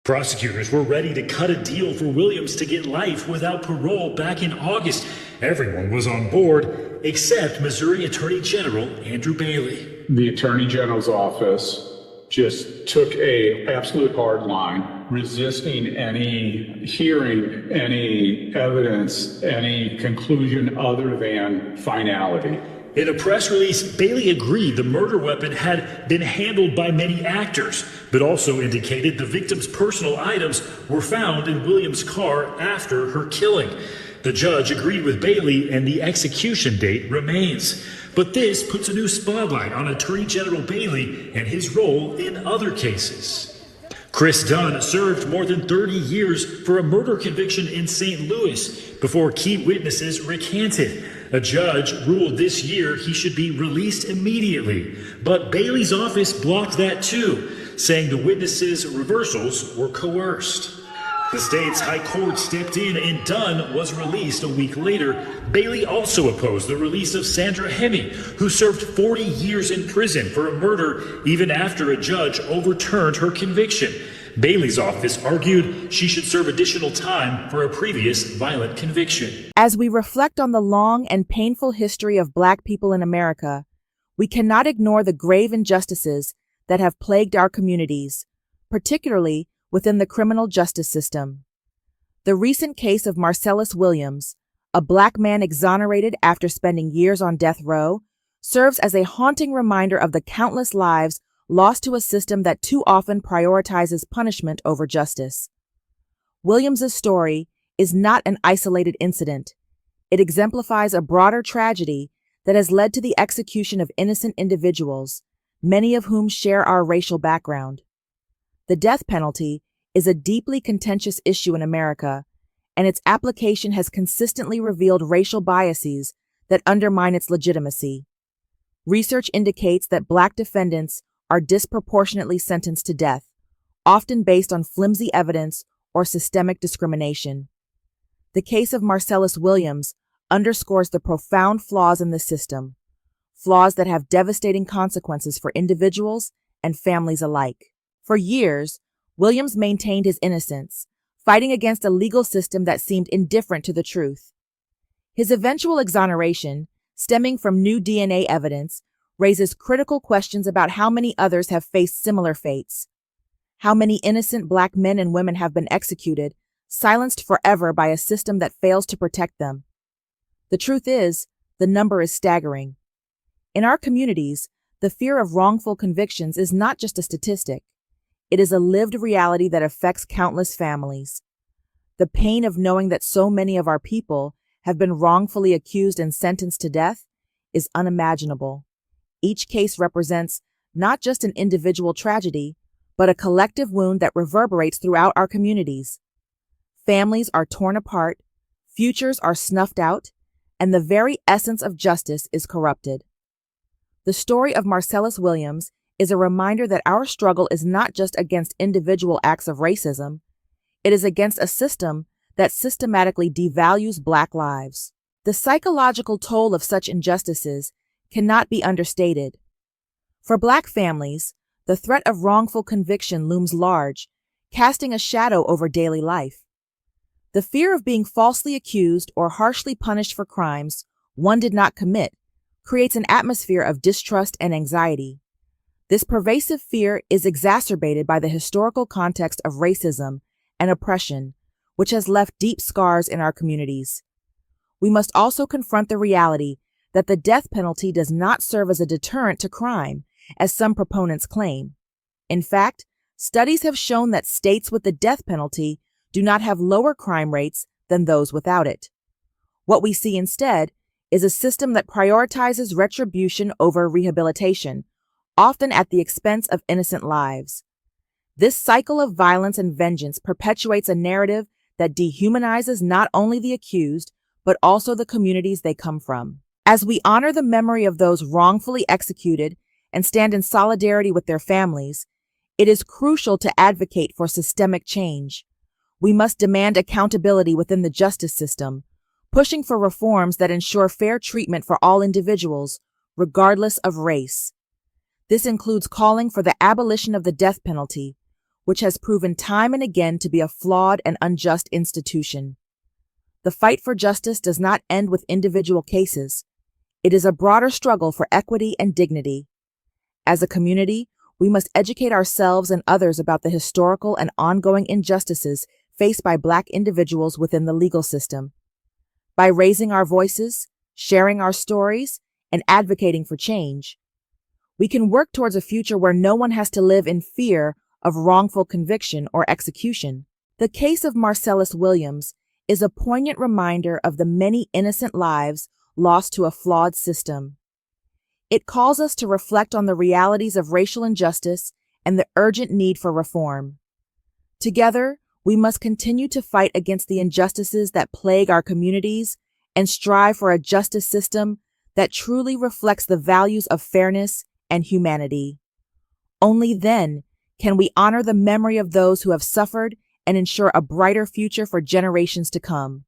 Prosecutors were ready to cut a deal for Williams to get life without parole back in August. Everyone was on board, except Missouri Attorney General Andrew Bailey. The Attorney General's office just took an absolute hard line, resisting any hearing, any evidence, any conclusion other than finality. In a press release, Bailey agreed the murder weapon had been handled by many actors, but also indicated the victim's personal items were found in Williams' car after her killing. The judge agreed with Bailey, and the execution date remains. But this puts a new spotlight on Attorney General Bailey and his role in other cases. Chris Dunn served more than 30 years for a murder conviction in St. Louis before key witnesses recanted. A judge ruled this year he should be released immediately, but Bailey's office blocked that too, saying the witnesses' reversals were coerced. The state's high court stepped in and Dunn was released a week later. Bailey also opposed the release of Sandra Hemme, who served 40 years in prison for a murder even after a judge overturned her conviction. Bailey's office argued she should serve additional time for a previous violent conviction. As we reflect on the long and painful history of Black people in America, we cannot ignore the grave injustices that have plagued our communities, particularly within the criminal justice system. The recent case of Marcellus Williams, a Black man exonerated after spending years on death row, serves as a haunting reminder of the countless lives lost to a system that too often prioritizes punishment over justice. Williams's story is not an isolated incident. It exemplifies a broader tragedy that has led to the execution of innocent individuals, many of whom share our racial background. The death penalty is a deeply contentious issue in America, and its application has consistently revealed racial biases that undermine its legitimacy. Research indicates that Black defendants are disproportionately sentenced to death, often based on flimsy evidence or systemic discrimination. The case of Marcellus Williams underscores the profound flaws in the system, flaws that have devastating consequences for individuals and families alike. For years, Williams maintained his innocence, fighting against a legal system that seemed indifferent to the truth. His eventual exoneration, stemming from new DNA evidence, raises critical questions about how many others have faced similar fates. How many innocent Black men and women have been executed, silenced forever by a system that fails to protect them? The truth is, the number is staggering. In our communities, the fear of wrongful convictions is not just a statistic. It is a lived reality that affects countless families. The pain of knowing that so many of our people have been wrongfully accused and sentenced to death is unimaginable. Each case represents not just an individual tragedy, but a collective wound that reverberates throughout our communities. Families are torn apart, futures are snuffed out, and the very essence of justice is corrupted. The story of Marcellus Williams is a reminder that our struggle is not just against individual acts of racism, it is against a system that systematically devalues Black lives. The psychological toll of such injustices cannot be understated. For Black families, the threat of wrongful conviction looms large, casting a shadow over daily life. The fear of being falsely accused or harshly punished for crimes one did not commit creates an atmosphere of distrust and anxiety. This pervasive fear is exacerbated by the historical context of racism and oppression, which has left deep scars in our communities. We must also confront the reality that the death penalty does not serve as a deterrent to crime, as some proponents claim. In fact, studies have shown that states with the death penalty do not have lower crime rates than those without it. What we see instead is a system that prioritizes retribution over rehabilitation, often at the expense of innocent lives. This cycle of violence and vengeance perpetuates a narrative that dehumanizes not only the accused, but also the communities they come from. As we honor the memory of those wrongfully executed and stand in solidarity with their families, it is crucial to advocate for systemic change. We must demand accountability within the justice system, pushing for reforms that ensure fair treatment for all individuals, regardless of race. This includes calling for the abolition of the death penalty, which has proven time and again to be a flawed and unjust institution. The fight for justice does not end with individual cases. It is a broader struggle for equity and dignity. As a community, we must educate ourselves and others about the historical and ongoing injustices faced by Black individuals within the legal system. By raising our voices, sharing our stories, and advocating for change, we can work towards a future where no one has to live in fear of wrongful conviction or execution. The case of Marcellus Williams is a poignant reminder of the many innocent lives lost to a flawed system. It calls us to reflect on the realities of racial injustice and the urgent need for reform. Together, we must continue to fight against the injustices that plague our communities and strive for a justice system that truly reflects the values of fairness and humanity. Only then can we honor the memory of those who have suffered and ensure a brighter future for generations to come.